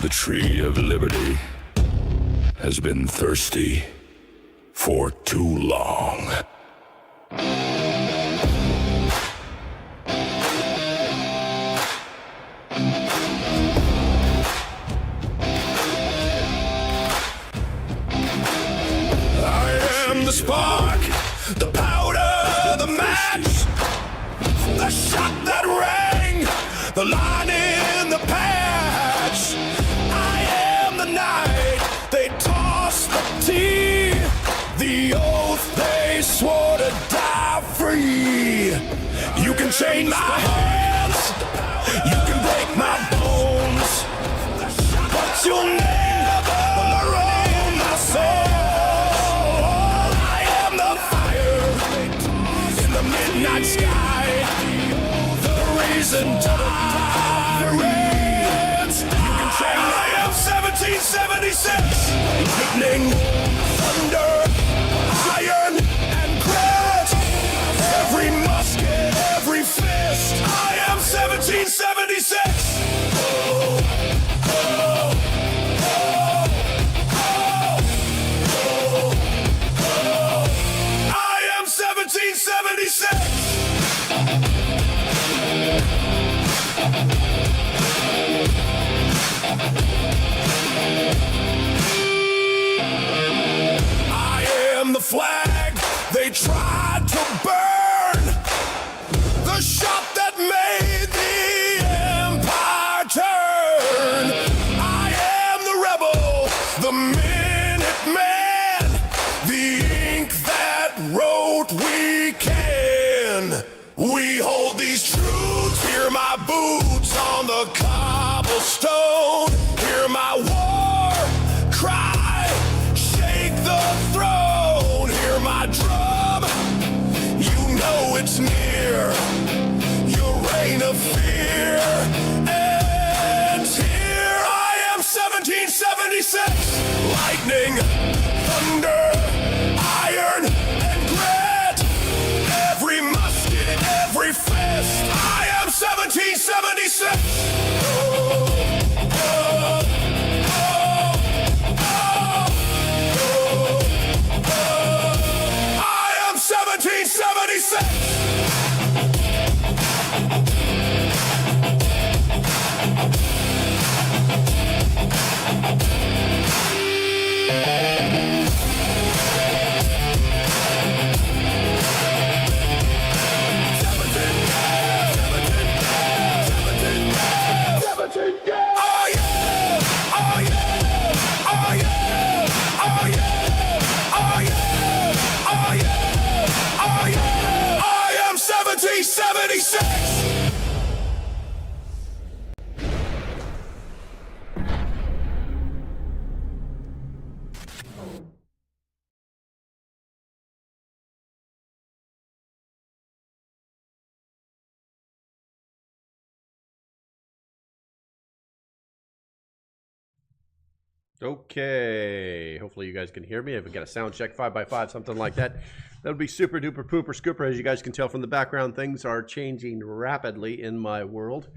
The tree of liberty has been thirsty for too long. I am the spark, the powder, the match, the shot that rang, the line in the patch. I am the night they tossed the tea, the oath they swore to die free. You can chain my hands, you can break my bones, but you'll never own my soul. I am the fire in the midnight sky, the reason tyrants. You can chain. I am 1776, lightning, thunder, iron, and grit. Every musket, every fist. I am 1776. Oh, oh, oh, oh, oh. I am 1776. I am the flag they tried to burn, the shot that made the empire turn. I am the rebel, the Minuteman, the ink that wrote we can. We hold these truths, hear my boots on the cobblestone, hear my war cry, shake the throne, hear my drum, you know it's near, your reign of fear ends here. I am 1776, lightning, thunder, iron, and grit, every musket, every fist. I am 1776. Oh, oh, oh, oh, I am 1776. I am 1776. Okay, hopefully you guys can hear me. If we got a sound check 5x5, something like that, that would be super duper pooper scooper. As you guys can tell from the background, things are changing rapidly in my world.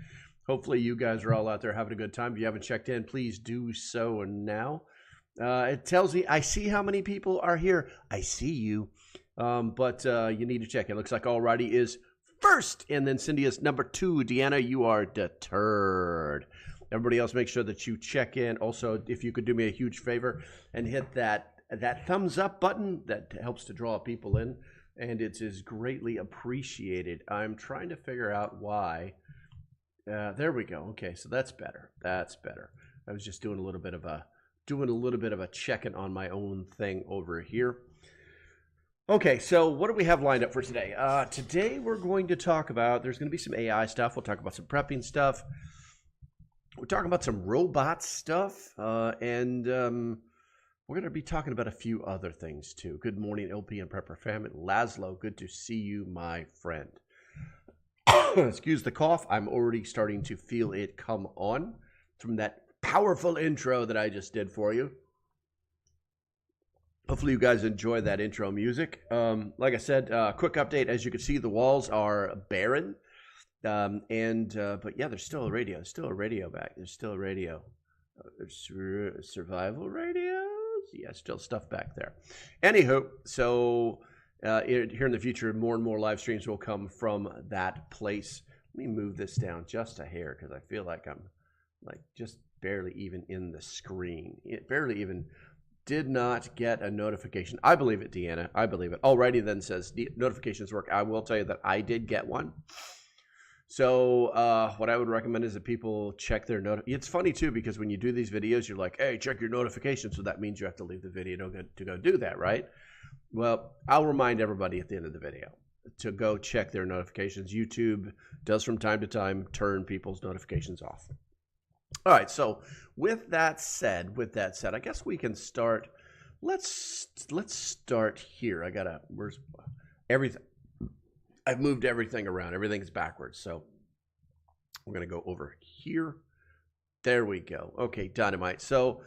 Hopefully you guys are all out there having a good time. If you haven't checked in, please do so now. It tells me, I see how many people are here. I see you, but you need to check. It looks like Alrighty is first, and then Cindy is number 2. Deanna, you are deterred. Everybody else, make sure that you check in. Also, if you could do me a huge favor and hit that thumbs up button, that helps to draw people in, and it is greatly appreciated. I'm trying to figure out why. There we go. Okay, so that's better. That's better. I was just doing a little bit of a checking on my own thing over here. Okay, so what do we have lined up for today? Today we're going to talk about, there's going to be some AI stuff. We'll talk about some prepping stuff. We're talking about some robot stuff, and we're going to be talking about a few other things too. Good morning, LP and Prepper family. Laszlo, good to see you, my friend. Excuse the cough. I'm already starting to feel it come on from that powerful intro that I just did for you. Hopefully you guys enjoy that intro music. Like I said, quick update. As you can see, the walls are barren. But yeah, there's still a radio. There's still a radio back. There's still a radio. Survival radios? Yeah, still stuff back there. Anywho, so here in the future, more and more live streams will come from that place. Let me move this down just a hair because I feel like I'm like just barely even in the screen. It barely even did not get a notification. I believe it, Deanna. I believe it. Alrighty then, says notifications work. I will tell you that I did get one. So what I would recommend is that people check their It's funny too, because when you do these videos, you're like, hey, check your notifications. So that means you have to leave the video to go do that, right? Well, I'll remind everybody at the end of the video to go check their notifications. YouTube does from time to time turn people's notifications off. All right, so with that said, I guess we can start. Let's start here. Where's everything? I've moved everything around. Everything's backwards. So we're going to go over here. There we go. Okay, Dynamite. So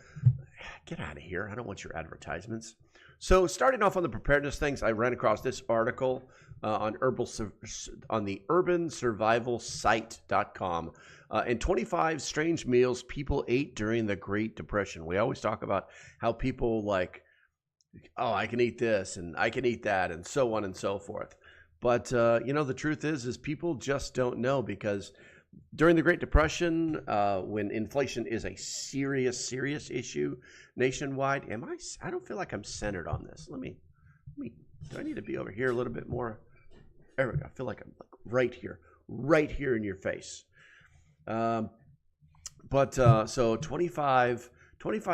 get out of here. I don't want your advertisements. So starting off on the preparedness things, I ran across this article on the urbansurvivalsite.com and 25 strange meals people ate during the Great Depression. We always talk about how people like, oh, I can eat this and I can eat that and so on and so forth. But, the truth is people just don't know, because during the Great Depression, when inflation is a serious issue nationwide, I don't feel like I'm centered on this. Do I need to be over here a little bit more? There we go. I feel like I'm right here in your face. So 25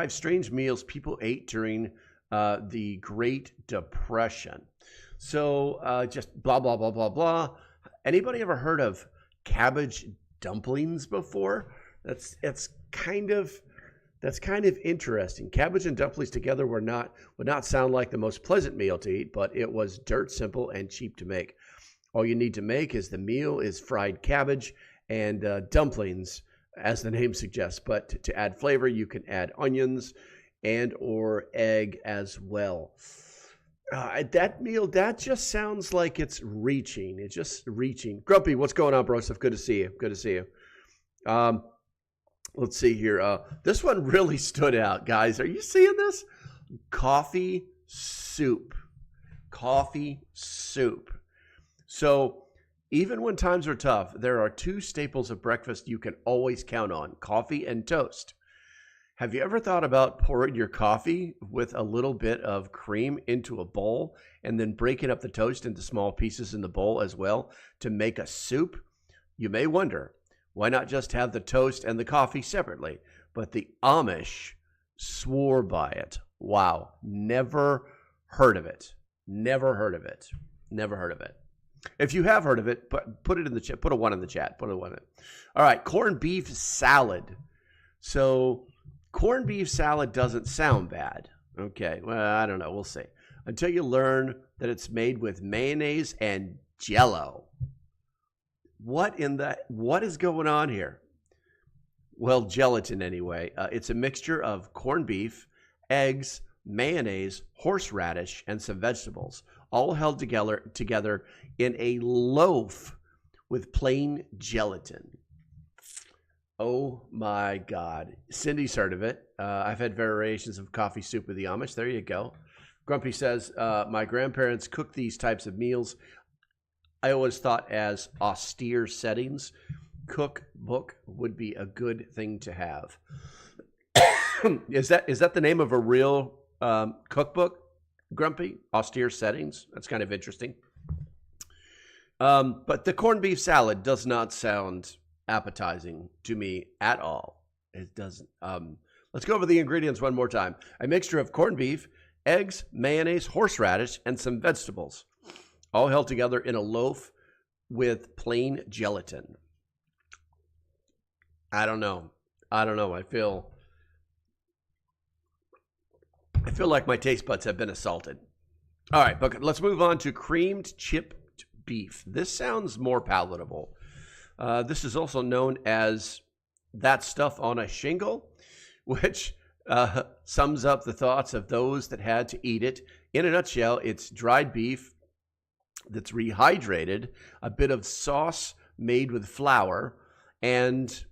strange meals people ate during the Great Depression. So just blah, blah, blah, blah, blah. Anybody ever heard of cabbage dumplings before? That's kind of interesting. Cabbage and dumplings together would not sound like the most pleasant meal to eat, but it was dirt simple and cheap to make. All you need to make is the meal is fried cabbage and dumplings, as the name suggests. But to add flavor, you can add onions and or egg as well. That just sounds like it's reaching. It's just reaching. Grumpy, what's going on, bro? Good to see you. Good to see you. Let's see here. This one really stood out, guys. Are you seeing this? Coffee soup. Coffee soup. So even when times are tough, there are two staples of breakfast you can always count on: coffee and toast. Have you ever thought about pouring your coffee with a little bit of cream into a bowl and then breaking up the toast into small pieces in the bowl as well to make a soup? You may wonder, why not just have the toast and the coffee separately? But the Amish swore by it. Wow. Never heard of it. Never heard of it. Never heard of it. If you have heard of it, put it in the chat. Put a 1 in the chat. Put a 1 in. All right. Corned beef salad. So corned beef salad doesn't sound bad. Okay, well, I don't know. We'll see. Until you learn that it's made with mayonnaise and Jell-O. What is going on here? Well, gelatin anyway. It's a mixture of corned beef, eggs, mayonnaise, horseradish, and some vegetables, all held together in a loaf with plain gelatin. Oh my God. Cindy's heard of it. I've had variations of coffee soup with the Amish. There you go. Grumpy says, my grandparents cooked these types of meals. I always thought as austere settings, cookbook would be a good thing to have. Is that the name of a real cookbook, Grumpy? Austere settings? That's kind of interesting. But the corned beef salad does not sound appetizing to me at all. It doesn't. Let's go over the ingredients one more time. A mixture of corned beef, eggs, mayonnaise, horseradish, and some vegetables, all held together in a loaf with plain gelatin. I don't know. I feel like my taste buds have been assaulted. All right, but let's move on to creamed chipped beef. This sounds more palatable. This is also known as that stuff on a shingle, which sums up the thoughts of those that had to eat it. In a nutshell, it's dried beef that's rehydrated, a bit of sauce made with flour, and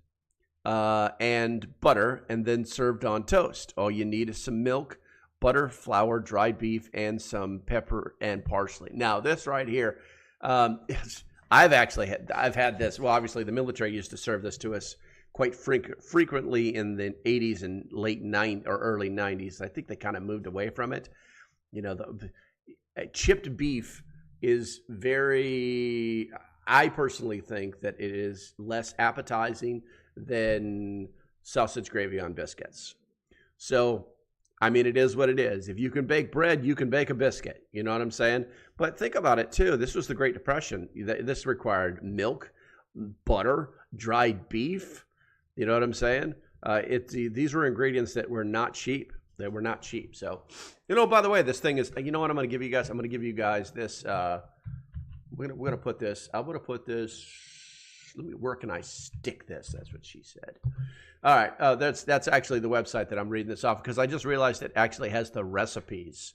and butter, and then served on toast. All you need is some milk, butter, flour, dried beef, and some pepper and parsley. Now, this right here, I've had this. Well, obviously, the military used to serve this to us quite frequently in the 80s and late early 90s. I think they kind of moved away from it. You know, the chipped beef is very, I personally think that it is less appetizing than sausage gravy on biscuits. So, I mean, it is what it is. If you can bake bread, you can bake a biscuit. You know what I'm saying? But think about it, too. This was the Great Depression. This required milk, butter, dried beef. You know what I'm saying? These were ingredients that were not cheap. They were not cheap. So, you know, by the way, this thing is, you know what I'm going to give you guys? I'm going to give you guys this. We're going to put this. I'm going to put this. Where can I stick this? That's what she said. All right. That's actually the website that I'm reading this off, because I just realized it actually has the recipes.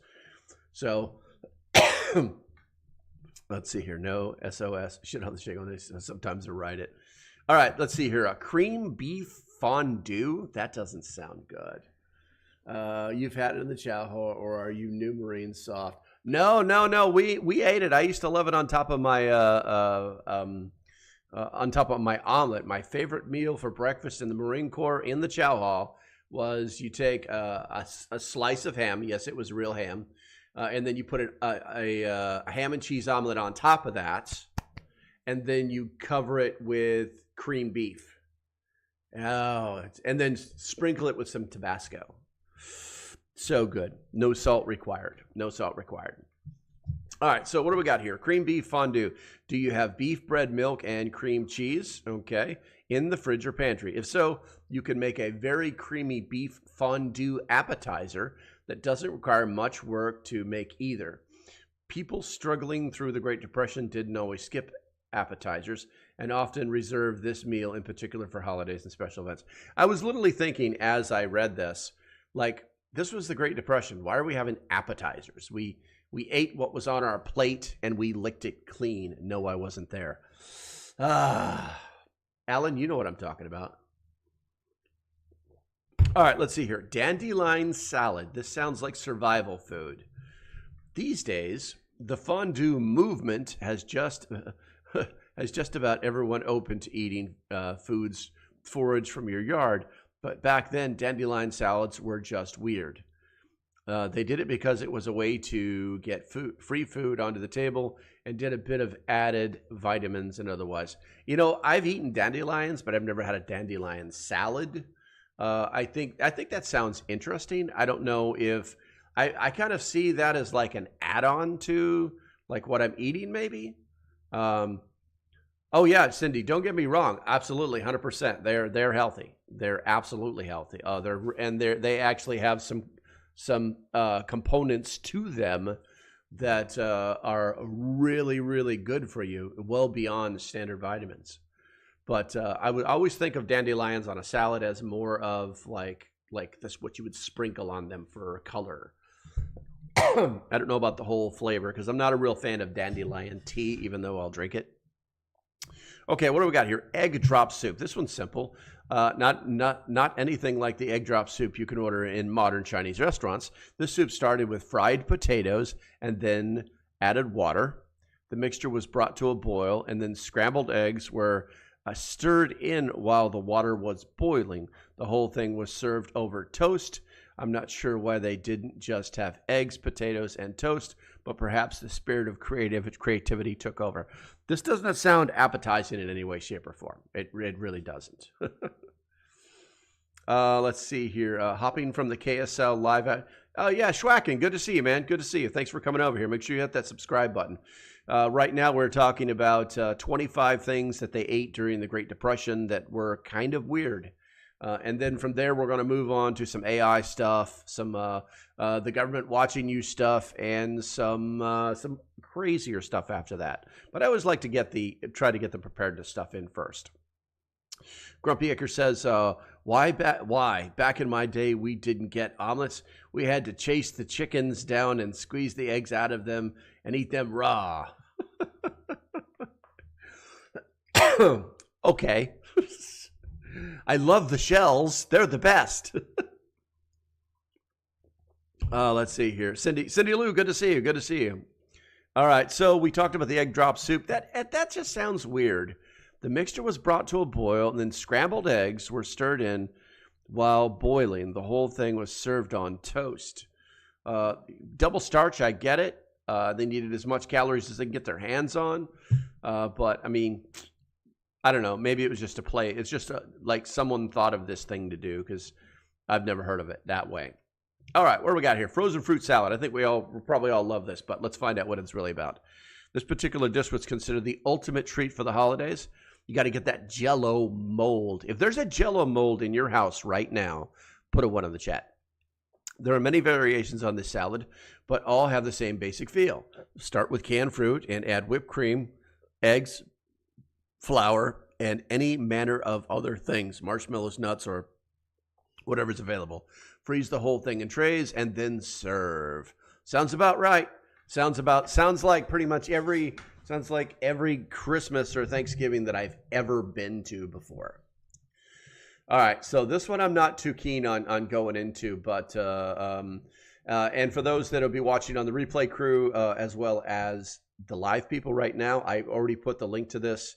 So let's see here. No SOS. Shit on the shake on this. Sometimes I write it. All right. Let's see here. A cream beef fondue. That doesn't sound good. You've had it in the chow hall, or are you new marine soft? No. We ate it. I used to love it on top of my omelet. My favorite meal for breakfast in the Marine Corps in the chow hall was you take a slice of ham. Yes, it was real ham. And then you put a ham and cheese omelet on top of that. And then you cover it with cream beef. Oh, and then sprinkle it with some Tabasco. So good. No salt required. No salt required. All right, so what do we got here? Cream beef fondue. Do you have beef, bread, milk, and cream cheese? Okay. In the fridge or pantry. If so, you can make a very creamy beef fondue appetizer that doesn't require much work to make either. People struggling through the Great Depression didn't always skip appetizers and often reserve this meal in particular for holidays and special events. I was literally thinking as I read this, like, this was the Great Depression. Why are we having appetizers? We ate what was on our plate and we licked it clean. No, I wasn't there. Alan, you know what I'm talking about. All right, let's see here. Dandelion salad. This sounds like survival food. These days, the fondue movement has just about everyone open to eating foods foraged from your yard. But back then, dandelion salads were just weird. They did it because it was a way to get free food onto the table and did a bit of added vitamins and otherwise. You know, I've eaten dandelions, but I've never had a dandelion salad. I think that sounds interesting. I don't know if I kind of see that as like an add-on to like what I'm eating, maybe. Oh yeah, Cindy, don't get me wrong. Absolutely, 100%. They're healthy. They're absolutely healthy. They actually have some components to them that are really, really good for you, well beyond standard vitamins. But I would always think of dandelions on a salad as more of like this, what you would sprinkle on them for color. I don't know about the whole flavor because I'm not a real fan of dandelion tea, even though I'll drink it. Okay, what do we got here? Egg drop soup. This one's simple. Not anything like the egg drop soup you can order in modern Chinese restaurants. This soup started with fried potatoes and then added water. The mixture was brought to a boil, and then scrambled eggs were stirred in while the water was boiling. The whole thing was served over toast. I'm not sure why they didn't just have eggs, potatoes, and toast, but perhaps the spirit of creativity took over. This does not sound appetizing in any way, shape, or form. It really doesn't. Let's see here. Hopping from the KSL live. Yeah, Schwacken, good to see you, man. Good to see you. Thanks for coming over here. Make sure you hit that subscribe button. Right now, we're talking about 25 things that they ate during the Great Depression that were kind of weird. And then from there, we're going to move on to some AI stuff, some the government watching you stuff, and some crazier stuff after that. But I always like to try to get the preparedness stuff in first. Grumpy Acre says, why back in my day we didn't get omelets? We had to chase the chickens down and squeeze the eggs out of them and eat them raw. Okay. I love the shells. They're the best. Let's see here. Cindy Lou, good to see you. Good to see you. All right, so we talked about the egg drop soup. That just sounds weird. The mixture was brought to a boil, and then scrambled eggs were stirred in while boiling. The whole thing was served on toast. Double starch, I get it. They needed as much calories as they can get their hands on. But, I mean, I don't know. Maybe it was just a play. It's just like someone thought of this thing to do because I've never heard of it that way. All right, what do we got here? Frozen fruit salad. I think we probably all love this, but let's find out what it's really about. This particular dish was considered the ultimate treat for the holidays. You got to get that Jell-O mold. If there's a Jell-O mold in your house right now, put a 1 in the chat. There are many variations on this salad, but all have the same basic feel. Start with canned fruit and add whipped cream, eggs, flour, and any manner of other things, marshmallows, nuts, or whatever's available. Freeze the whole thing in trays and then serve. Sounds about right. Sounds like pretty much every Christmas or Thanksgiving that I've ever been to before. All right, so this one I'm not too keen on going into, but and for those that will be watching on the replay crew as well as the live people right now, I already put the link to this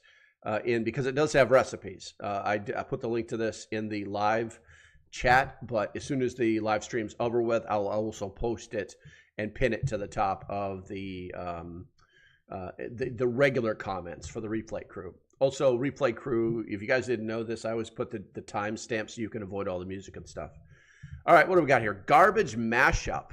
in because it does have recipes. I put the link to this in the live chat, but as soon as the live stream's over with, I'll also post it and pin it to the top of the regular comments for the replay crew. Also, replay crew, if you guys didn't know this, I always put the timestamp so you can avoid all the music and stuff. All right, what do we got here? Garbage mashup.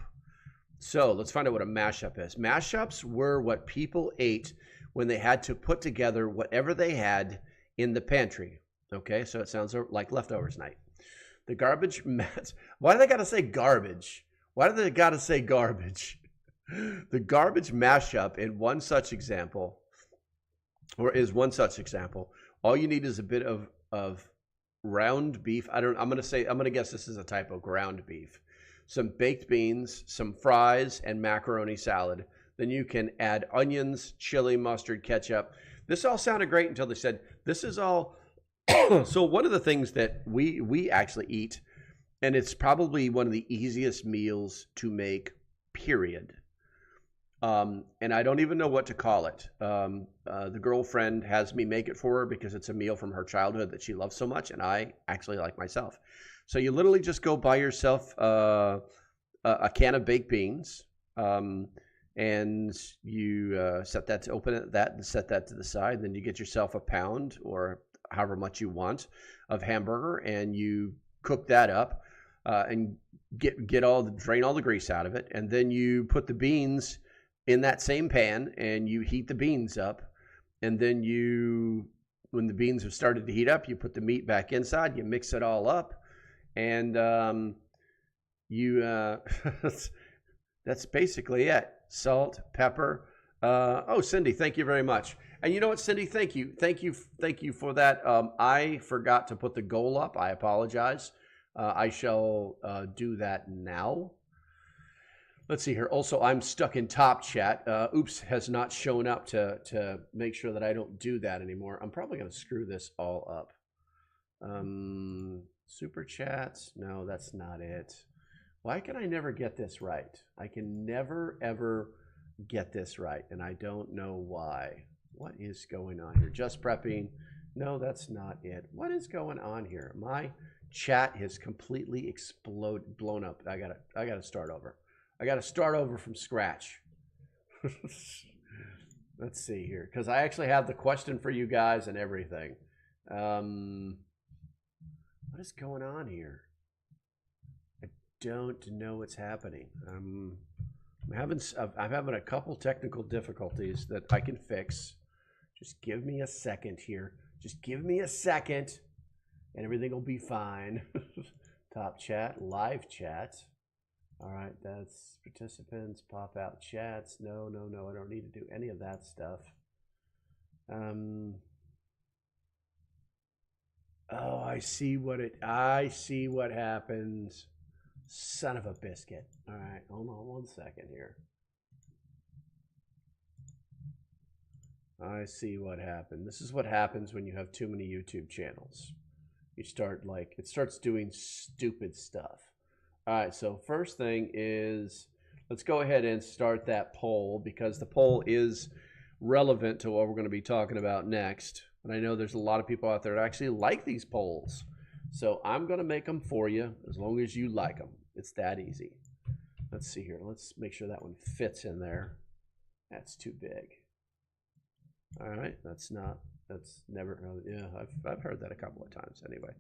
So let's find out what a mashup is. Mashups were what people ate when they had to put together whatever they had in the pantry. Okay, so it sounds like leftovers night. The garbage why do they got to say garbage? Why do they got to say garbage? The garbage mashup is one such example. All you need is a bit of ground beef. I'm gonna guess this is a typo. Ground beef, some baked beans, some fries, and macaroni salad. Then you can add onions, chili, mustard, ketchup. This all sounded great until they said this is all. So one of the things that we actually eat, and it's probably one of the easiest meals to make, period. And I don't even know what to call it. The girlfriend has me make it for her because it's a meal from her childhood that she loves so much, and I actually like myself. So you literally just go buy yourself a can of baked beans, and you set that to open that and set that to the side. Then you get yourself a pound or however much you want of hamburger, and you cook that up and drain all the grease out of it, and then you put the beans in that same pan and you heat the beans up, and then when the beans have started to heat up, you put the meat back inside, you mix it all up, and that's basically it. Salt, pepper. Cindy, thank you very much. And you know what, Cindy, thank you for that. I forgot to put the goal up. I apologize. I shall do that now. Let's see here. Also, I'm stuck in top chat. Oops has not shown up to make sure that I don't do that anymore. I'm probably going to screw this all up. Super chats. No, that's not it. Why can I never get this right? I can never, ever get this right, and I don't know why. What is going on here? Just prepping. No, that's not it. What is going on here? My chat has completely blown up. I gotta start over. I got to start over from scratch. Let's see here, because I actually have the question for you guys and everything. What is going on here? I don't know what's happening. I'm having a couple technical difficulties that I can fix. Just give me a second here. Just give me a second, and everything will be fine. Top chat, live chat. All right, that's participants, pop out chats. No, I don't need to do any of that stuff. I see what happens. Son of a biscuit. All right, hold on one second here. I see what happened. This is what happens when you have too many YouTube channels. you start like, it starts doing stupid stuff. All right, so first thing is, let's go ahead and start that poll, because the poll is relevant to what we're going to be talking about next. And I know there's a lot of people out there that actually like these polls. So I'm going to make them for you as long as you like them. It's that easy. Let's see here. Let's make sure that one fits in there. That's too big. All right, that's never, yeah, I've heard that a couple of times anyway.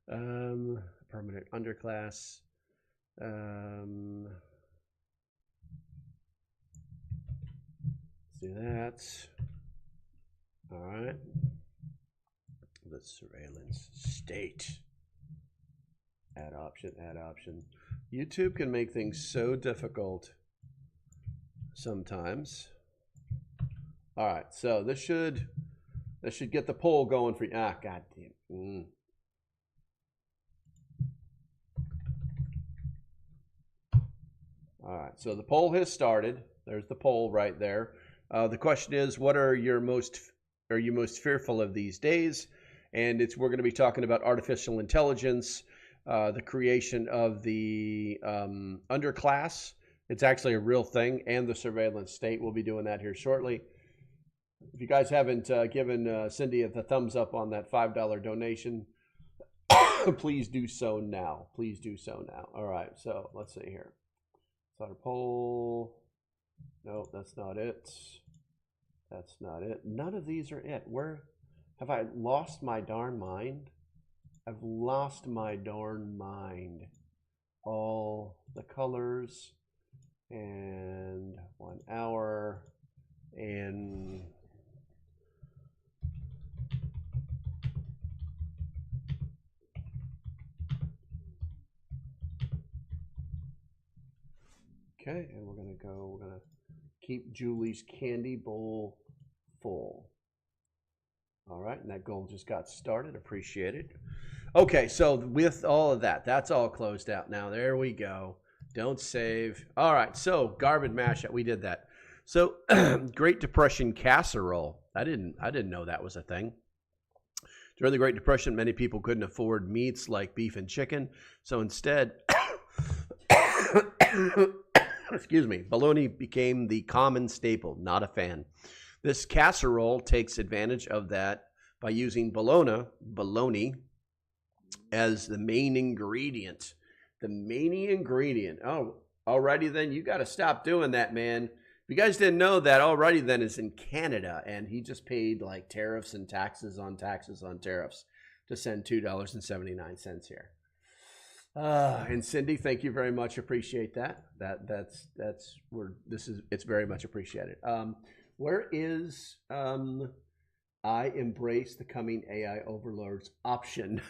Permanent underclass. Let's do that. All right. The surveillance state. Add option, add option. YouTube can make things so difficult sometimes. All right, so this should get the poll going for you. Ah, god damn. All right, so the poll has started. There's the poll right there. The question is, what are you most fearful of these days? And we're going to be talking about artificial intelligence, the creation of the underclass. It's actually a real thing, and the surveillance state. We'll be doing that here shortly. If you guys haven't given Cindy the thumbs up on that $5 donation, please do so now. Please do so now. All right, so let's see here. Start a poll. No, that's not it. That's not it. None of these are it. Where have I lost my darn mind? I've lost my darn mind. All the colors and 1 hour and okay, and we're gonna keep Julie's candy bowl full. All right, and that goal just got started. Appreciate it. Okay, so with all of that, that's all closed out now. There we go. Don't save. All right, so garbage mash. We did that. So Great Depression casserole. I didn't know that was a thing. During the Great Depression, many people couldn't afford meats like beef and chicken, so instead, excuse me, bologna became the common staple. Not a fan. This casserole takes advantage of that by using bologna, as the main ingredient. The main ingredient. Oh, alrighty then. You got to stop doing that, man. If you guys didn't know that, alrighty then is in Canada, and he just paid like tariffs and taxes on tariffs to send $2.79 here. And Cindy, thank you very much. Appreciate that. That's where this is. It's very much appreciated. Where is I embrace the coming AI overlords option?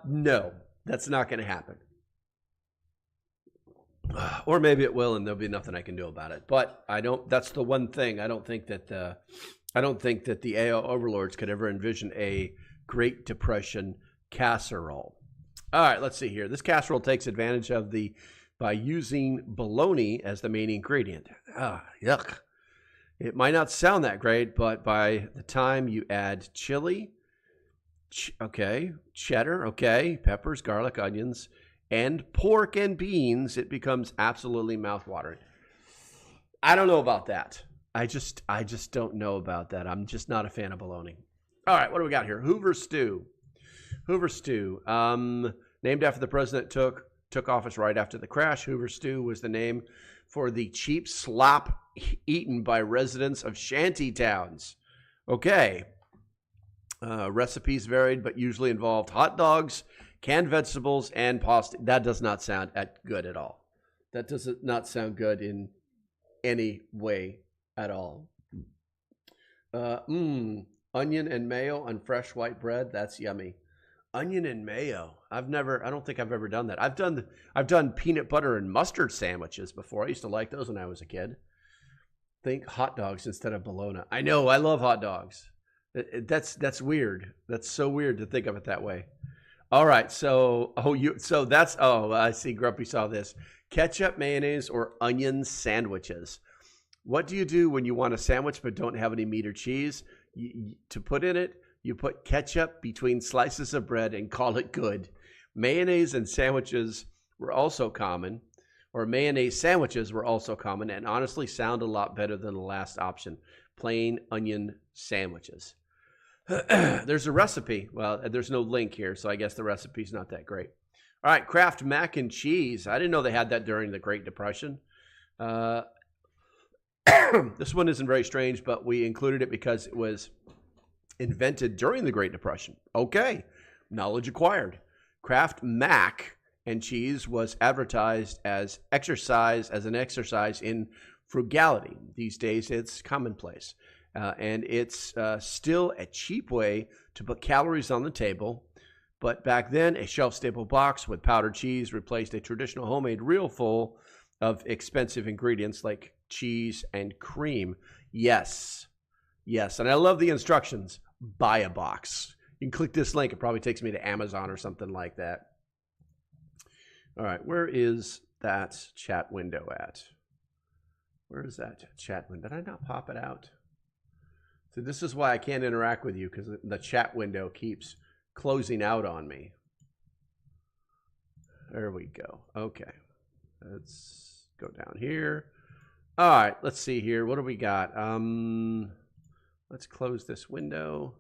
No, that's not going to happen. Or maybe it will, and there'll be nothing I can do about it. But I don't. That's the one thing. I don't think that the AI overlords could ever envision a Great Depression casserole. All right, let's see here. This casserole takes advantage of by using bologna as the main ingredient. Yuck. It might not sound that great, but by the time you add chili, cheddar, peppers, garlic, onions, and pork and beans, it becomes absolutely mouthwatering. I don't know about that. I just don't know about that. I'm just not a fan of bologna. All right, what do we got here? Hoover stew. Hoover stew, named after the president took office right after the crash. Hoover stew was the name for the cheap slop eaten by residents of shanty towns. Okay. Recipes varied, but usually involved hot dogs, canned vegetables, and pasta. That does not sound good at all. That does not sound good in any way at all. Onion and mayo on fresh white bread. That's yummy. Onion and mayo. I don't think I've ever done that. I've done peanut butter and mustard sandwiches before. I used to like those when I was a kid. Think hot dogs instead of bologna. I know, I love hot dogs. That's weird. That's so weird to think of it that way. All right, I see Grumpy saw this. Ketchup, mayonnaise, or onion sandwiches. What do you do when you want a sandwich but don't have any meat or cheese? To put in it, you put ketchup between slices of bread and call it good. Mayonnaise and sandwiches were also common, or mayonnaise sandwiches were also common, and honestly sound a lot better than the last option, plain onion sandwiches. There's a recipe. Well, there's no link here, so I guess the recipe's not that great. All right, Kraft mac and cheese. I didn't know they had that during the Great Depression. This one isn't very strange, but we included it because it was invented during the Great Depression. Okay, knowledge acquired. Kraft mac and cheese was advertised as an exercise in frugality. These days, it's commonplace. And it's still a cheap way to put calories on the table. But back then, a shelf-stable box with powdered cheese replaced a traditional homemade reel full of expensive ingredients like cheese and cream. Yes. Yes. And I love the instructions. Buy a box. You can click this link. It probably takes me to Amazon or something like that. All right. Where is that chat window at? Where is that chat window? Did I not pop it out? So this is why I can't interact with you, because the chat window keeps closing out on me. There we go. Okay. Let's go down here. All right. Let's see here. What do we got? Let's close this window.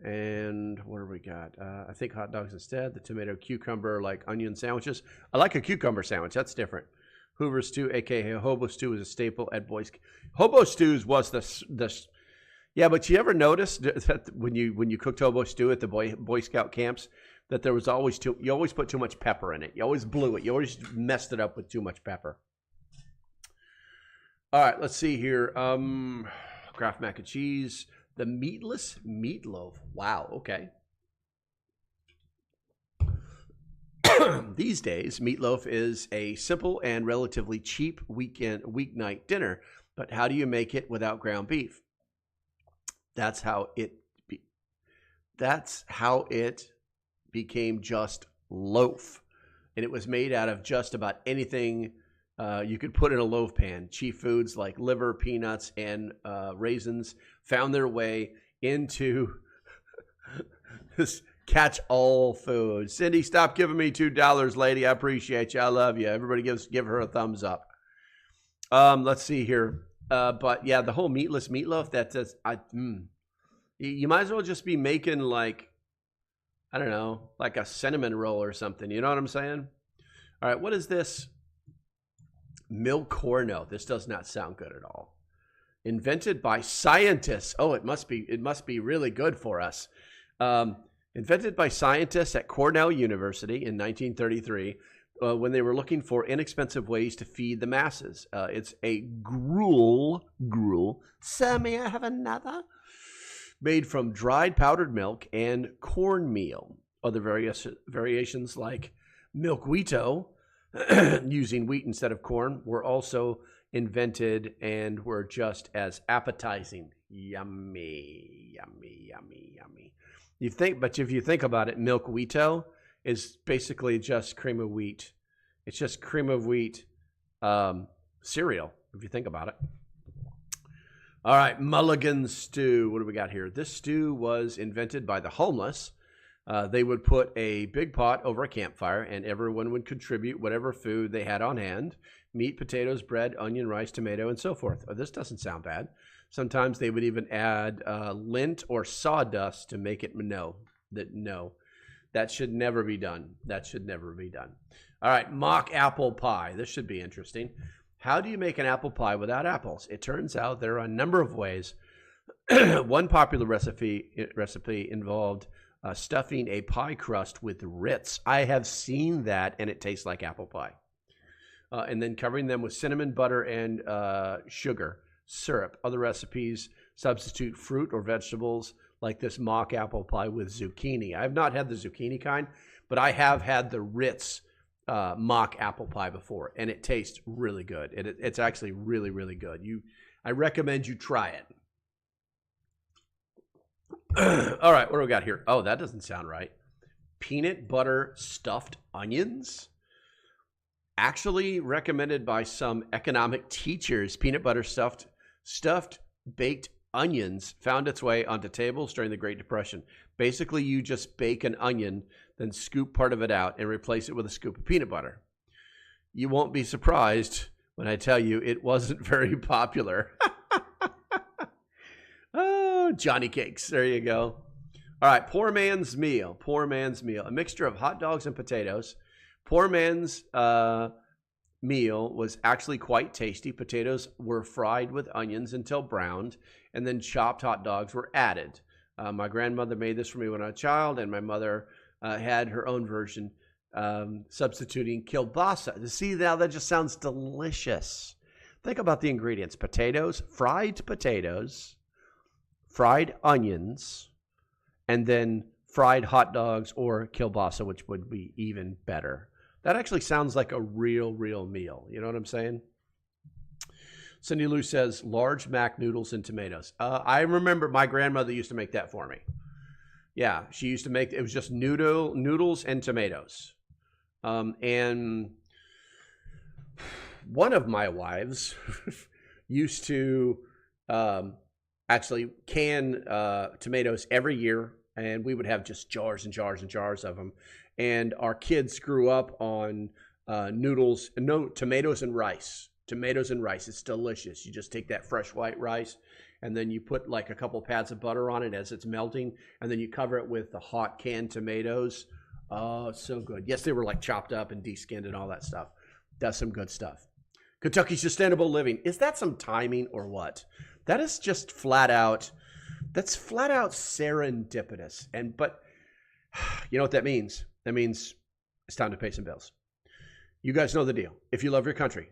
And what do we got? I think hot dogs instead. The tomato cucumber like onion sandwiches. I like a cucumber sandwich. That's different. Hoover stew, aka hobo stew, is a staple at Boys. Hobo stews was the yeah, but you ever notice that when you cooked hobo stew at the Boy Scout camps, that there was always you always put too much pepper in it. You always blew it. You always messed it up with too much pepper. All right, let's see here. Kraft mac and cheese, the meatless meatloaf. Wow. Okay. These days, meatloaf is a simple and relatively cheap weeknight dinner. But how do you make it without ground beef? That's how it became just loaf. And it was made out of just about anything you could put in a loaf pan. Chief foods like liver, peanuts, and raisins found their way into this catch-all food. Cindy, stop giving me $2, lady. I appreciate you. I love you. Everybody give her a thumbs up. Let's see here. But yeah, the whole meatless meatloaf, that does, you might as well just be making like, I don't know, like a cinnamon roll or something. You know what I'm saying? All right, what is this? Milk corno. This does not sound good at all. Invented by scientists. Oh, it must be really good for us. Invented by scientists at Cornell University in 1933 when they were looking for inexpensive ways to feed the masses. It's a gruel. Sir, may I have another? Made from dried powdered milk and cornmeal. Other variations like milk-wheato, using wheat instead of corn, were also invented and were just as appetizing. Yummy, yummy, yummy, yummy. But if you think about it, milk-wheato is basically just cream of wheat. It's just cream of wheat cereal, if you think about it. All right, mulligan stew. What do we got here? This stew was invented by the homeless. They would put a big pot over a campfire, and everyone would contribute whatever food they had on hand: meat, potatoes, bread, onion, rice, tomato, and so forth. Oh, this doesn't sound bad. Sometimes they would even add lint or sawdust to make it no. That should never be done. That should never be done. All right, mock apple pie. This should be interesting. How do you make an apple pie without apples? It turns out there are a number of ways. One popular recipe involved stuffing a pie crust with Ritz. I have seen that, and it tastes like apple pie. And then covering them with cinnamon, butter, and sugar syrup. Other recipes substitute fruit or vegetables, like this mock apple pie with zucchini. I have not had the zucchini kind, but I have had the Ritz mock apple pie before, and it tastes really good. It's actually really, really good. I recommend you try it. All right, what do we got here? Oh, that doesn't sound right. Peanut butter stuffed onions. Actually recommended by some economic teachers. Peanut butter stuffed baked onions found its way onto tables during the Great Depression. Basically, you just bake an onion, then scoop part of it out and replace it with a scoop of peanut butter. You won't be surprised when I tell you it wasn't very popular. Oh, Johnny Cakes. There you go. All right, poor man's meal. Poor man's meal. A mixture of hot dogs and potatoes. Poor man's meal was actually quite tasty. Potatoes were fried with onions until browned, and then chopped hot dogs were added. My grandmother made this for me when I was a child, and my mother had her own version, substituting kielbasa. See, now that just sounds delicious. Think about the ingredients. Potatoes, fried onions, and then fried hot dogs or kielbasa, which would be even better. That actually sounds like a real meal. You know what I'm saying? Cindy Lou says, large mac noodles and tomatoes. I remember my grandmother used to make that for me. Yeah, she used to make, it was just noodles and tomatoes. And one of my wives used to actually can tomatoes every year, and we would have just jars and jars and jars of them. And our kids grew up on tomatoes and rice. Tomatoes and rice. It's delicious. You just take that fresh white rice, and then you put like a couple pads of butter on it as it's melting, and then you cover it with the hot canned tomatoes. Oh, so good. Yes, they were like chopped up and de-skinned and all that stuff. That's some good stuff. Kentucky Sustainable Living. Is that some timing or what? That is just flat out, that's flat out serendipitous. But you know what that means? That means it's time to pay some bills. You guys know the deal. If you love your country,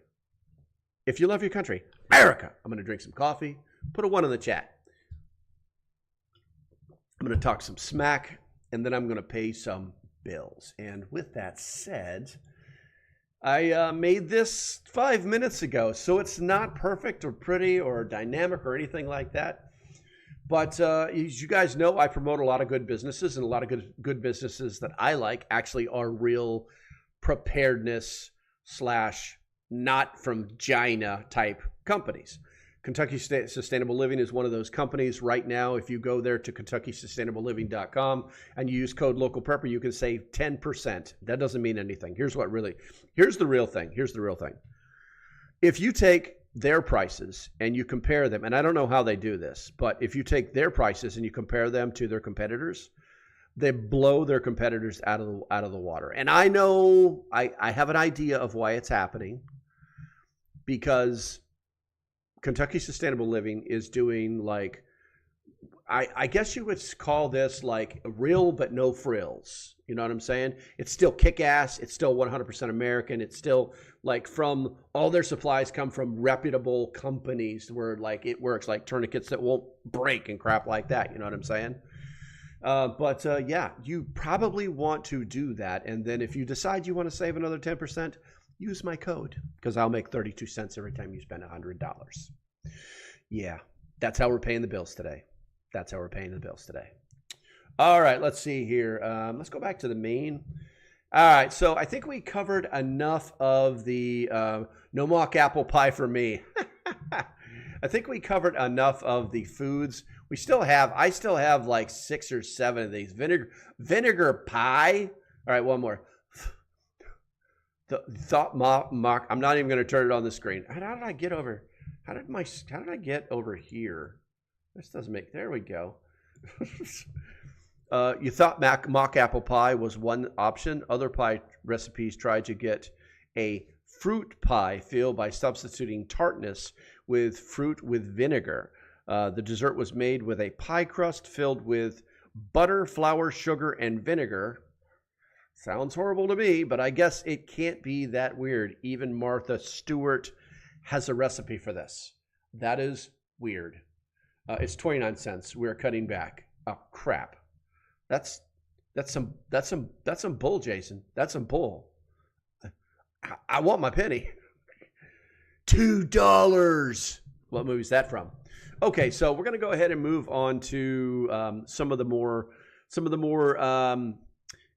America, I'm going to drink some coffee, put a 1 in the chat. I'm going to talk some smack, and then I'm going to pay some bills. And with that said, I made this 5 minutes ago, so it's not perfect or pretty or dynamic or anything like that. But as you guys know, I promote a lot of good businesses, and a lot of good businesses that I like actually are real preparedness / not from China type companies. Kentucky Sustainable Living is one of those companies right now. If you go there to KentuckySustainableLiving.com and you use code LOCALPREPPER, you can save 10%. That doesn't mean anything. Here's the real thing. If you take their prices and you compare them, and I don't know how they do this, but if you take their prices and you compare them to their competitors, they blow their competitors out of the water. And I know I have an idea of why it's happening, because Kentucky Sustainable Living is doing like, I guess you would call this like real but no frills. You know what I'm saying? It's still kick-ass. It's still 100% American. It's still like from all their supplies come from reputable companies where like it works, like tourniquets that won't break and crap like that. You know what I'm saying? Yeah, you probably want to do that. And then if you decide you want to save another 10%, use my code, because I'll make 32 cents every time you spend $100. Yeah, that's how we're paying the bills today. All right, let's see here. Let's go back to the main. All right, so I think we covered enough of the no mock apple pie for me. I think we covered enough of the foods. I still have like 6 or 7 of these. Vinegar pie. All right, one more. I'm not even going to turn it on the screen. How did I get over here? This doesn't make, there we go. You thought mock apple pie was one option. Other pie recipes tried to get a fruit pie feel by substituting tartness with fruit with vinegar. The dessert was made with a pie crust filled with butter, flour, sugar, and vinegar. Sounds horrible to me, but I guess it can't be that weird. Even Martha Stewart has a recipe for this. That is weird. It's 29 cents. We're cutting back. Oh crap. That's some bull, Jason. That's some bull. I want my penny. $2. What movie is that from? Okay, so we're gonna go ahead and move on to some of the more.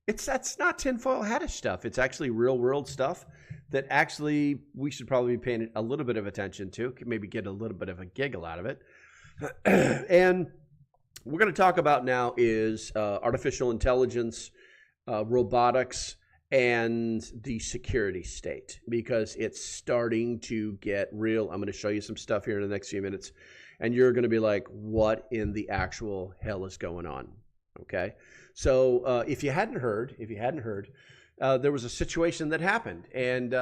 That's not tinfoil hattish stuff. It's actually real world stuff that actually we should probably be paying a little bit of attention to. Maybe get a little bit of a giggle out of it. And we're going to talk about now is artificial intelligence, robotics, and the security state, because it's starting to get real. I'm going to show you some stuff here in the next few minutes, and you're going to be like, what in the actual hell is going on? Okay. So if you hadn't heard, there was a situation that happened, and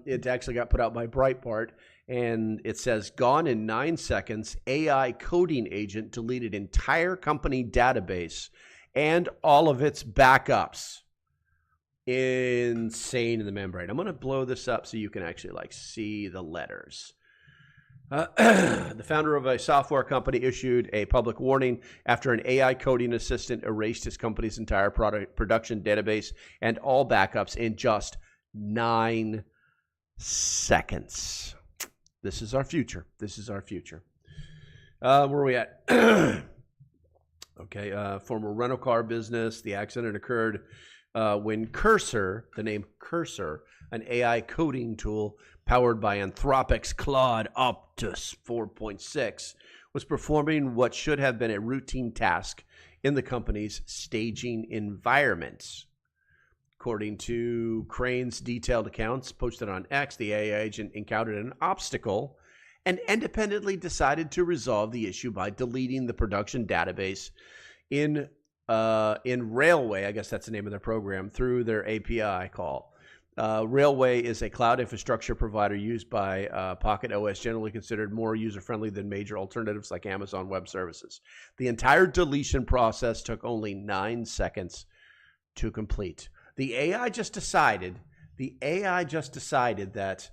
it actually got put out by Breitbart, and it says, gone in 9 seconds, AI coding agent deleted entire company database and all of its backups. Insane in the membrane. I'm going to blow this up so you can actually like see the letters. The founder of a software company issued a public warning after an AI coding assistant erased his company's entire production database and all backups in just 9 seconds. This is our future. This is our future. Where are we at? Okay, former rental car business. The accident occurred when Cursor, the name Cursor, an AI coding tool powered by Anthropic's Claude Optus 4.6, was performing what should have been a routine task in the company's staging environments. According to Crane's detailed accounts posted on X, the AI agent encountered an obstacle and independently decided to resolve the issue by deleting the production database in Railway, I guess that's the name of their program, through their API call. Railway is a cloud infrastructure provider used by Pocket OS, generally considered more user-friendly than major alternatives like Amazon Web Services. The entire deletion process took only 9 seconds to complete. The AI just decided that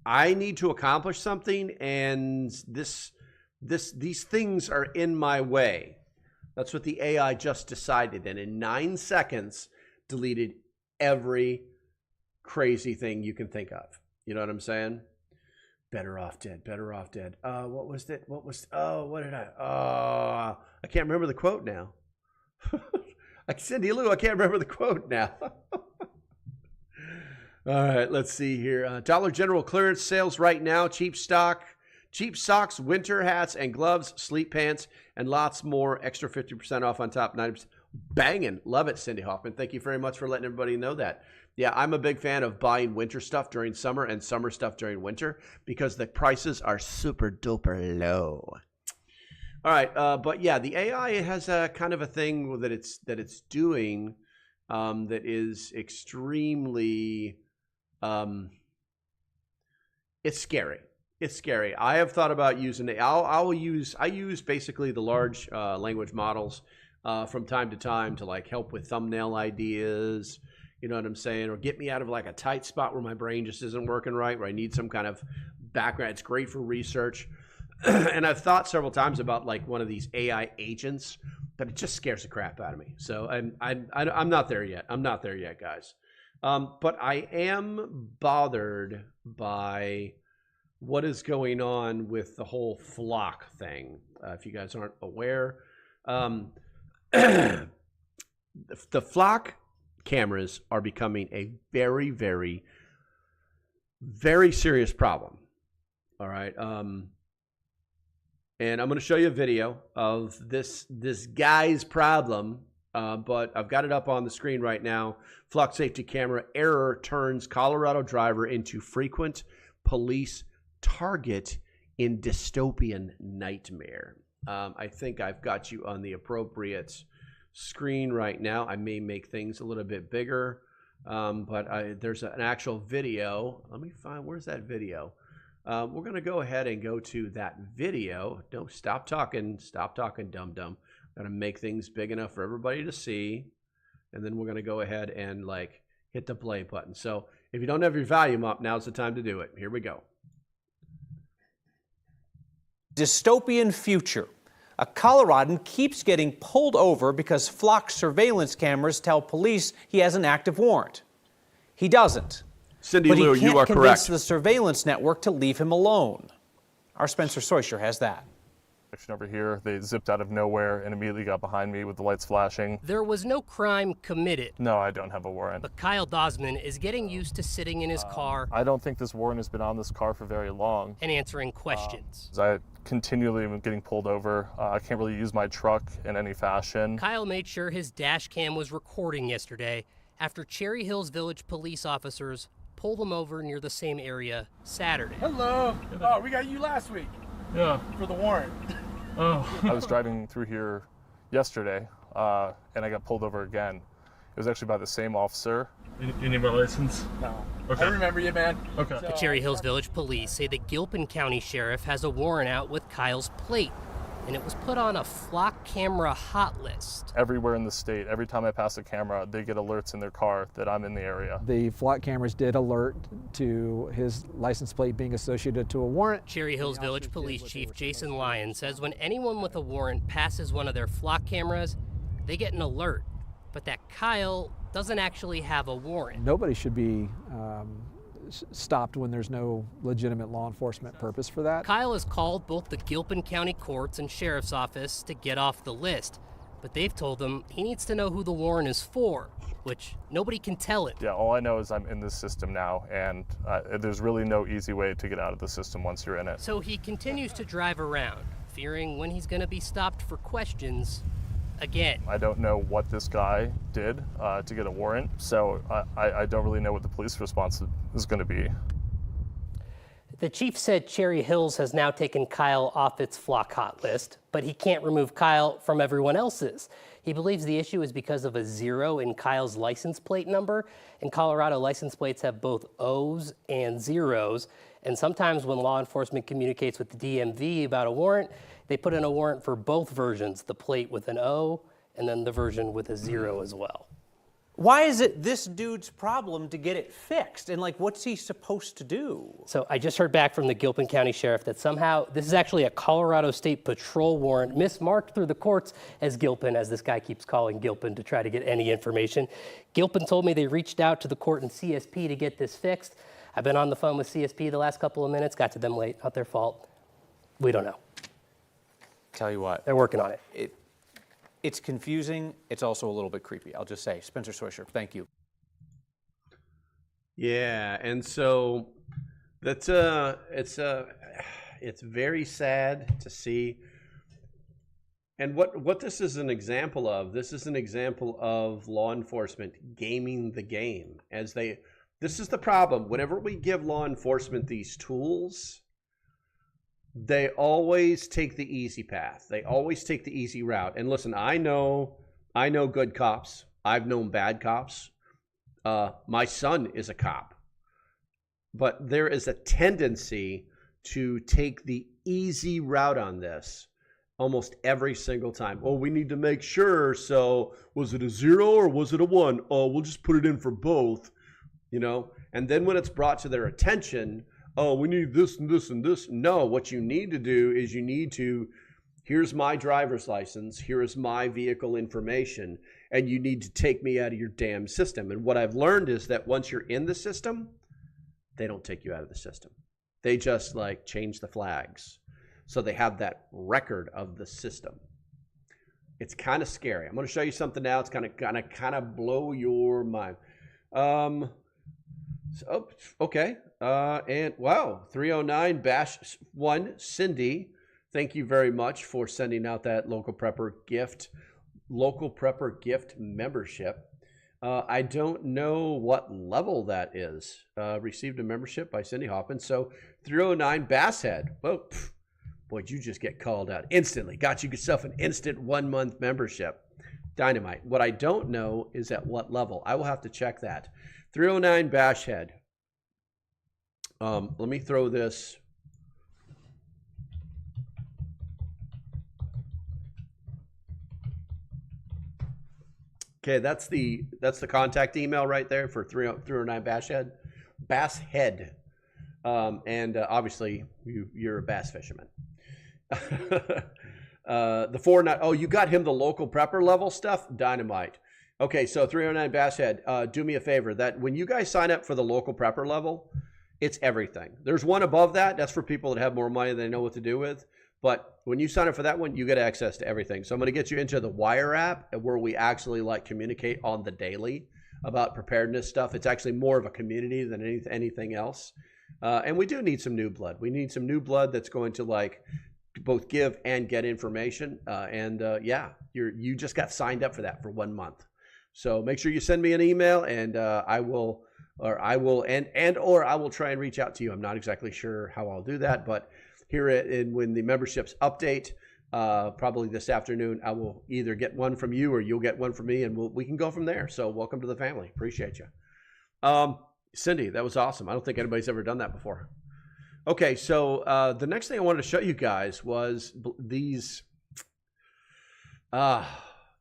I need to accomplish something, and these things are in my way. That's what the AI just decided, and in 9 seconds deleted every crazy thing you can think of. You know what I'm saying? Better off dead. Better off dead. What was that? I can't remember the quote now. Cindy Lou, I can't remember the quote now. All right, let's see here. Dollar General clearance sales right now. Cheap socks, winter hats and gloves, sleep pants, and lots more. Extra 50% off on top, 90%. Banging. Love it, Cindy Hoffman. Thank you very much for letting everybody know that. Yeah, I'm a big fan of buying winter stuff during summer and summer stuff during winter because the prices are super duper low. All right, but yeah, the AI has a kind of a thing that it's doing that is extremely, it's scary. It's scary. I have thought about using it. I use basically the large language models from time to time to like help with thumbnail ideas. You know what I'm saying? Or get me out of like a tight spot where my brain just isn't working right, where I need some kind of background. It's great for research. And I've thought several times about like one of these AI agents, but it just scares the crap out of me. So I'm not there yet. I'm not there yet, guys. But I am bothered by what is going on with the whole flock thing. If you guys aren't aware, the flock cameras are becoming a very, very, very serious problem. All right. And I'm going to show you a video of this guy's problem, but I've got it up on the screen right now. Flock safety camera error turns Colorado driver into frequent police target in dystopian nightmare. I think I've got you on the appropriate screen right now. I may make things a little bit bigger, but there's an actual video. Let me find, where's that video? We're going to go ahead and go to that video. No, stop talking, dum-dum. Got to make things big enough for everybody to see. And then we're going to go ahead and like hit the play button. So if you don't have your volume up, now's the time to do it. Here we go. Dystopian future. A Coloradan keeps getting pulled over because flock surveillance cameras tell police he has an active warrant. He doesn't. Cindy Lou, you are correct. But he can't convince the surveillance network to leave him alone. Our Spencer Soysher has that. Over here, they zipped out of nowhere and immediately got behind me with the lights flashing. There was no crime committed. No, I don't have a warrant. But Kyle Dosman is getting used to sitting in his car. I don't think this warrant has been on this car for very long. And answering questions. I continually am getting pulled over. I can't really use my truck in any fashion. Kyle made sure his dash cam was recording yesterday after Cherry Hills Village police officers pulled him over near the same area Saturday. Hello. Oh, we got you last week. Yeah. For the warrant. Oh. I was driving through here yesterday, and I got pulled over again. It was actually by the same officer. You need my license? No. Okay. I remember you, man. Okay. The Cherry Hills Village police say the Gilpin County Sheriff has a warrant out with Kyle's plate, and it was put on a flock camera hot list. Everywhere in the state, every time I pass a camera, they get alerts in their car that I'm in the area. The flock cameras did alert to his license plate being associated to a warrant. Cherry Hills Village Police Chief Jason Lyon says when anyone with a warrant passes one of their flock cameras, they get an alert, but that Kyle doesn't actually have a warrant. Nobody should be stopped when there's no legitimate law enforcement purpose for that. Kyle has called both the Gilpin County Courts and Sheriff's Office to get off the list, but they've told him he needs to know who the warrant is for, which nobody can tell him. Yeah, all I know is I'm in this system now, and there's really no easy way to get out of the system once you're in it. So he continues to drive around, fearing when he's going to be stopped for questions again. I don't know what this guy did to get a warrant, so I don't really know what the police response is going to be. The chief said Cherry Hills has now taken Kyle off its flock hot list, but he can't remove Kyle from everyone else's. He believes the issue is because of a 0 in Kyle's license plate number. In Colorado, license plates have both O's and zeros, and sometimes when law enforcement communicates with the DMV about a warrant, they put in a warrant for both versions, the plate with an O and then the version with a 0 as well. Why is it this dude's problem to get it fixed? And like, what's he supposed to do? So I just heard back from the Gilpin County Sheriff that somehow this is actually a Colorado State Patrol warrant mismarked through the courts as Gilpin, as this guy keeps calling Gilpin to try to get any information. Gilpin told me they reached out to the court and CSP to get this fixed. I've been on the phone with CSP the last couple of minutes, got to them late, not their fault. We don't know. Tell you what, They're working on it. it's confusing. It's also a little bit creepy. I'll just say, Spencer Swisher, thank you. Yeah, and so that's it's very sad to see. And what this is an example of, this is an example of law enforcement gaming the game. This is the problem. Whenever we give law enforcement these tools, they always take the easy path. They always take the easy route. And listen, I know good cops. I've known bad cops. My son is a cop. But there is a tendency to take the easy route on this almost every single time. Oh, we need to make sure. So was it a 0 or was it a 1? Oh, we'll just put it in for both, And then when it's brought to their attention, oh, we need this and this and this. No, what you need to do is here's my driver's license, here is my vehicle information, and you need to take me out of your damn system. And what I've learned is that once you're in the system, they don't take you out of the system. They just change the flags. So they have that record of the system. It's kind of scary. I'm going to show you something now. It's going to kind of blow your mind. Okay. And wow, 309-1 Cindy. Thank you very much for sending out that Local Prepper gift membership. I don't know what level that is. Received a membership by Cindy Hoffman. So 309 Basshead. Well, boy, you just get called out instantly. Got you yourself an instant 1-month membership. Dynamite. What I don't know is at what level. I will have to check that. 309 Bashhead. Let me throw this. Okay, that's the contact email right there for 309 Bashhead. Basshead. And obviously you're a bass fisherman. The 49. Oh, you got him the local prepper level stuff? Dynamite. Okay, so 309 Basshead, do me a favor. That when you guys sign up for the local prepper level, it's everything. There's one above that. That's for people that have more money than they know what to do with. But when you sign up for that one, you get access to everything. So I'm going to get you into the Wire app, where we actually like communicate on the daily about preparedness stuff. It's actually more of a community than anything else. And we do need some new blood. We need some new blood that's going to like both give and get information. Yeah, you just got signed up for that for 1 month. So make sure you send me an email, and I will try and reach out to you. I'm not exactly sure how I'll do that, but when the memberships update, probably this afternoon, I will either get one from you or you'll get one from me, and we can go from there. So welcome to the family. Appreciate you. Cindy, that was awesome. I don't think anybody's ever done that before. Okay, so the next thing I wanted to show you guys was these.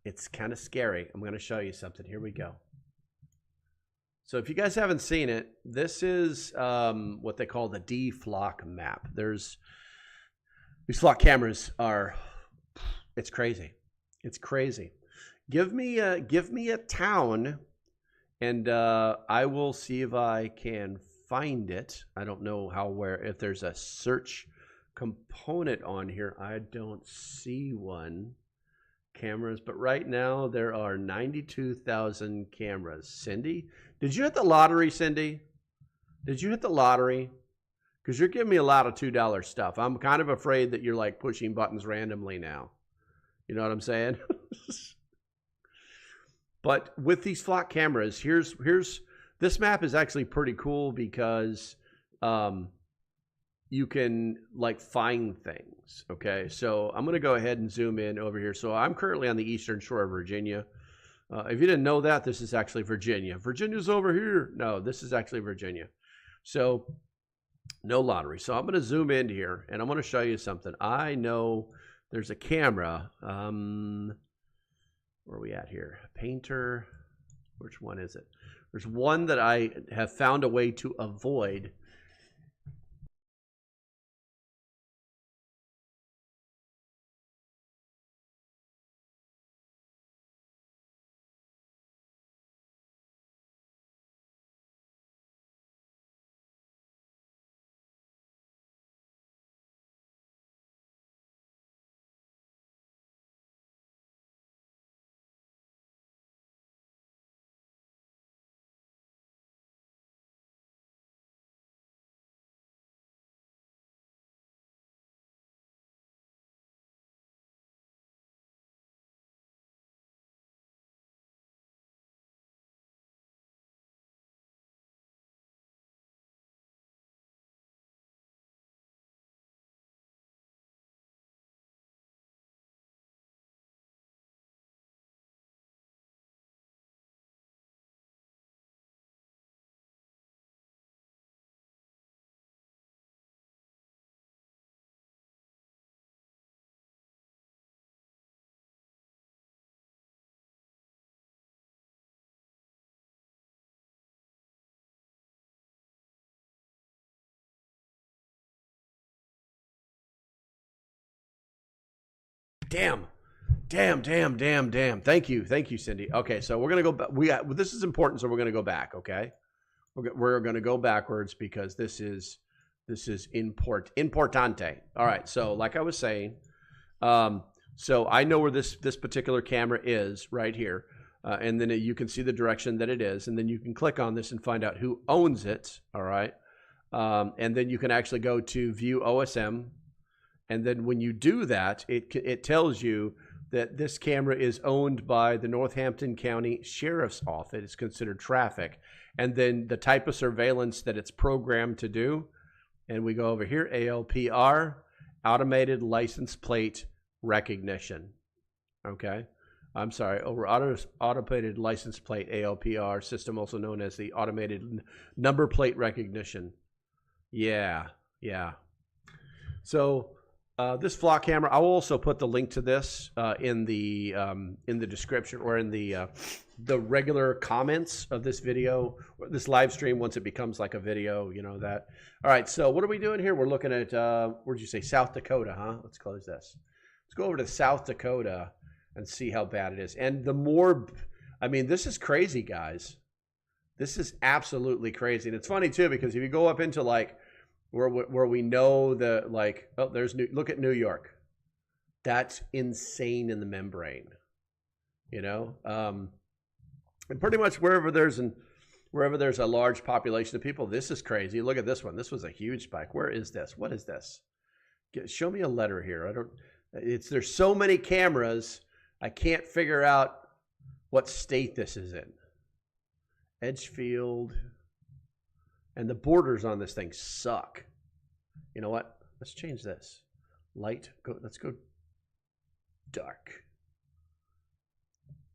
It's kind of scary. I'm going to show you something. Here we go. So if you guys haven't seen it, this is what they call the D-Flock map. These flock cameras are, it's crazy. It's crazy. Give me a town, and I will see if I can find it. I don't know if there's a search component on here. I don't see one. Cameras, but right now there are 92,000 cameras. Cindy, did you hit the lottery, Cindy? Did you hit the lottery? Because you're giving me a lot of $2 stuff. I'm kind of afraid that you're like pushing buttons randomly now. You know what I'm saying? But with these flock cameras, here's this map is actually pretty cool because you can like find things. Okay, so I'm going to go ahead and zoom in over here. So I'm currently on the eastern shore of Virginia. If you didn't know that, this is actually Virginia. Virginia's over here. No, this is actually Virginia. So no lottery. So I'm going to zoom in here, and I'm going to show you something. I know there's a camera. Where are we at here? Painter. Which one is it? There's one that I have found a way to avoid. Damn. Thank you, Cindy. Okay, so we're gonna go back. This is important, so we're gonna go back. Okay, we're gonna go backwards because this is importante. All right, so like I was saying, so I know where this particular camera is right here, and then you can see the direction that it is, and then you can click on this and find out who owns it. All right, and then you can actually go to View OSM. And then when you do that, it tells you that this camera is owned by the Northampton County Sheriff's Office. It's considered traffic. And then the type of surveillance that it's programmed to do. And we go over here, ALPR, Automated License Plate Recognition. Okay. I'm sorry, Automated License Plate, ALPR system, also known as the Automated Number Plate Recognition. Yeah. So this flock camera, I will also put the link to this in the description or in the regular comments of this video, or this live stream once it becomes like a video, you know that. All right, so what are we doing here? We're looking at, where'd you say, South Dakota, huh? Let's close this. Let's go over to South Dakota and see how bad it is. And the more, I mean, this is crazy, guys. This is absolutely crazy. And it's funny, too, because if you go up into like where we know the, like, oh, there's look at New York. That's insane in the membrane, you know? And pretty much wherever there's a large population of people, this is crazy. Look at this one. This was a huge spike. Where is this? What is this? Show me a letter here. There's so many cameras, I can't figure out what state this is in. Edgefield. And the borders on this thing suck. You know what? Let's change this. Light. Let's go dark.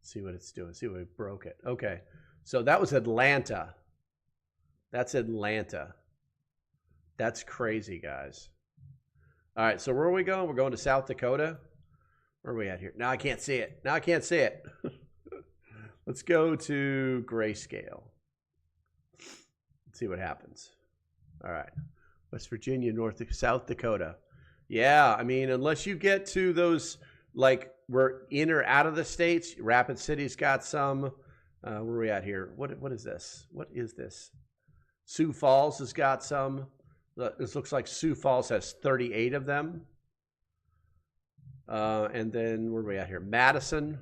See what it's doing. See what we broke it. Okay. So that was Atlanta. That's Atlanta. That's crazy, guys. All right. So where are we going? We're going to South Dakota. Where are we at here? Now I can't see it. Now I can't see it. Let's go to grayscale. Let's see what happens. All right. West Virginia, South Dakota. Yeah, I mean, unless you get to those, like, we're in or out of the states. Rapid City's got some. Where are we at here? What is this? What is this? Sioux Falls has got some. This looks like Sioux Falls has 38 of them. And then where are we at here? Madison.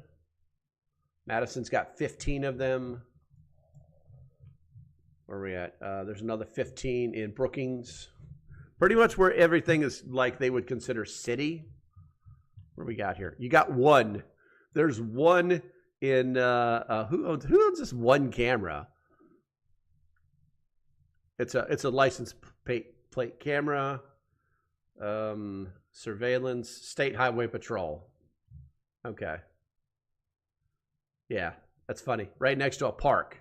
Madison's got 15 of them. Where are we at? There's another 15 in Brookings. Pretty much where everything is like they would consider city. What do we got here? You got one. There's one in who owns this one camera? It's a license plate camera. Surveillance, State Highway Patrol. Okay. Yeah, that's funny. Right next to a park.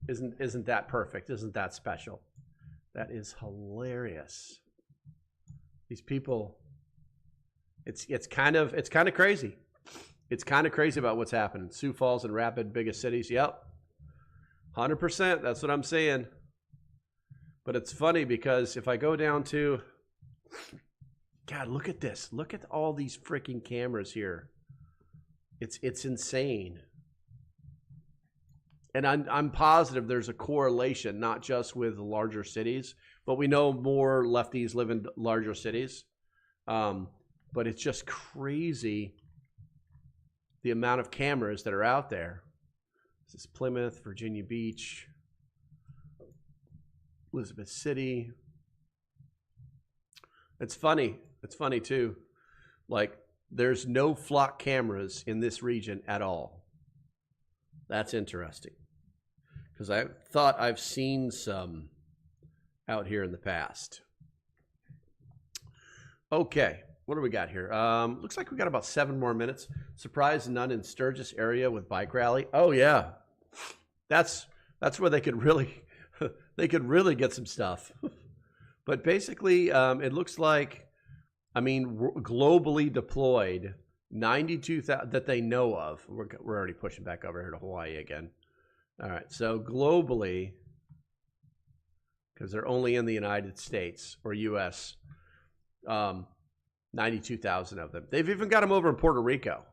Isn't that perfect? Isn't that special? That is hilarious. These people, it's kind of crazy. It's kind of crazy about what's happening. Sioux Falls and Rapid, biggest cities. Yep, 100%. That's what I'm saying. But it's funny because if I go down to, God, look at this. Look at all these freaking cameras here. It's insane. And I'm positive there's a correlation, not just with larger cities, but we know more lefties live in larger cities. But it's just crazy the amount of cameras that are out there. This is Plymouth, Virginia Beach, Elizabeth City. It's funny. It's funny too. Like, there's no flock cameras in this region at all. That's interesting. Because I thought I've seen some out here in the past. Okay, what do we got here? Looks like we got about 7 more minutes. Surprise, none in Sturgis area with bike rally. Oh yeah, that's where they could really get some stuff. But basically, it looks like, I mean, globally deployed 92,000 that they know of. We're already pushing back over here to Hawaii again. All right, so globally, because they're only in the United States or U.S., 92,000 of them. They've even got them over in Puerto Rico.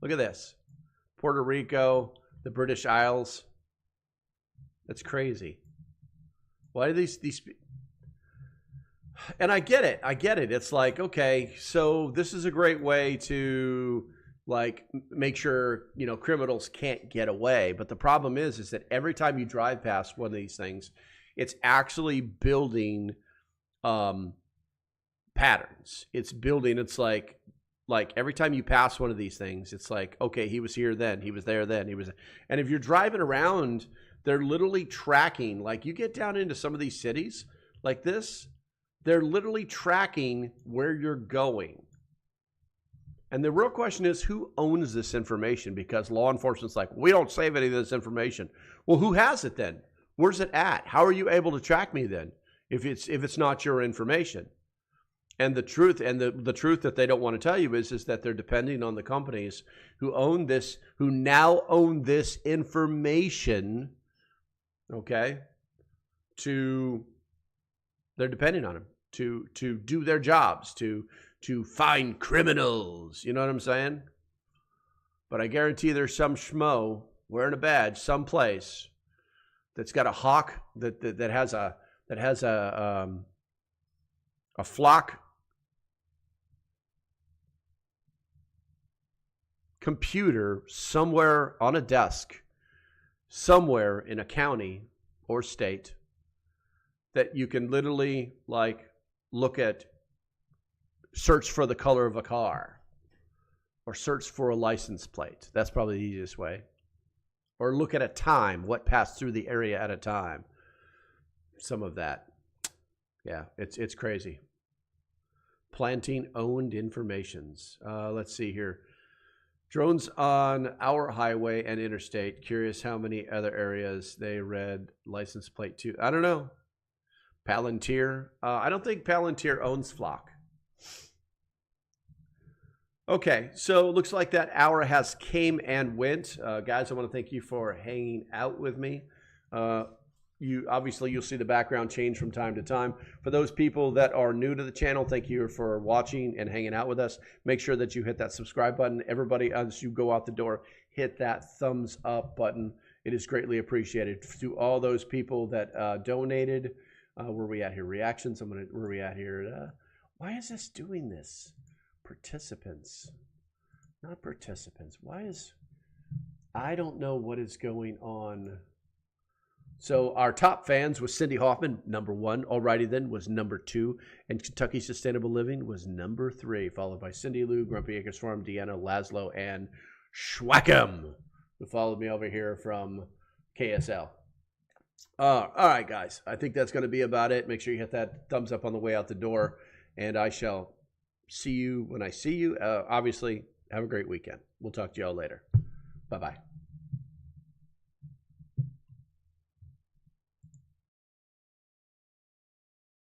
Look at this. Puerto Rico, the British Isles. That's crazy. Why do these and I get it. It's like, okay, so this is a great way to, like, make sure, you know, criminals can't get away. But the problem is that every time you drive past one of these things, it's actually building patterns. It's like every time you pass one of these things, it's like, okay, he was here then, he was there then, he was. And if you're driving around, they're literally tracking. Like, you get down into some of these cities like this, they're literally tracking where you're going. And the real question is, who owns this information? Because law enforcement's like, we don't save any of this information. Well, who has it then? Where's it at? How are you able to track me then if it's not your information? And the truth, and the truth that they don't want to tell you is that they're depending on the companies who own this, who now own this information, okay, they're depending on them to do their jobs, to find criminals. You know what I'm saying? But I guarantee there's some schmo wearing a badge someplace that's got a hawk that has a that has a flock computer somewhere on a desk, somewhere in a county or state, that you can literally like look at, search for the color of a car, or search for a license plate. That's probably the easiest way. Or look at a time, what passed through the area at a time. Some of that. Yeah, it's crazy. Planting owned informations. Let's see here. Drones on our highway and interstate. Curious how many other areas they read license plate to. I don't know. Palantir. I don't think Palantir owns Flock. Okay, so it looks like that hour has came and went. Guys, I want to thank you for hanging out with me. You'll see the background change from time to time. For those people that are new to the channel, thank you for watching and hanging out with us. Make sure that you hit that subscribe button. Everybody, as you go out the door, hit that thumbs up button. It is greatly appreciated. To all those people that donated, where are we at here? Reactions. Where are we at here? Why is this doing this? Participants, not participants. I don't know what is going on. So our top fans was Cindy Hoffman, #1. Alrighty then was #2. And Kentucky Sustainable Living was #3, followed by Cindy Lou, Grumpy Acres Farm, Deanna, Laszlo, and Schwackham, who followed me over here from KSL. All right, guys. I think that's going to be about it. Make sure you hit that thumbs up on the way out the door. And I shall see you when I see you. Obviously, have a great weekend. We'll talk to y'all later. Bye-bye.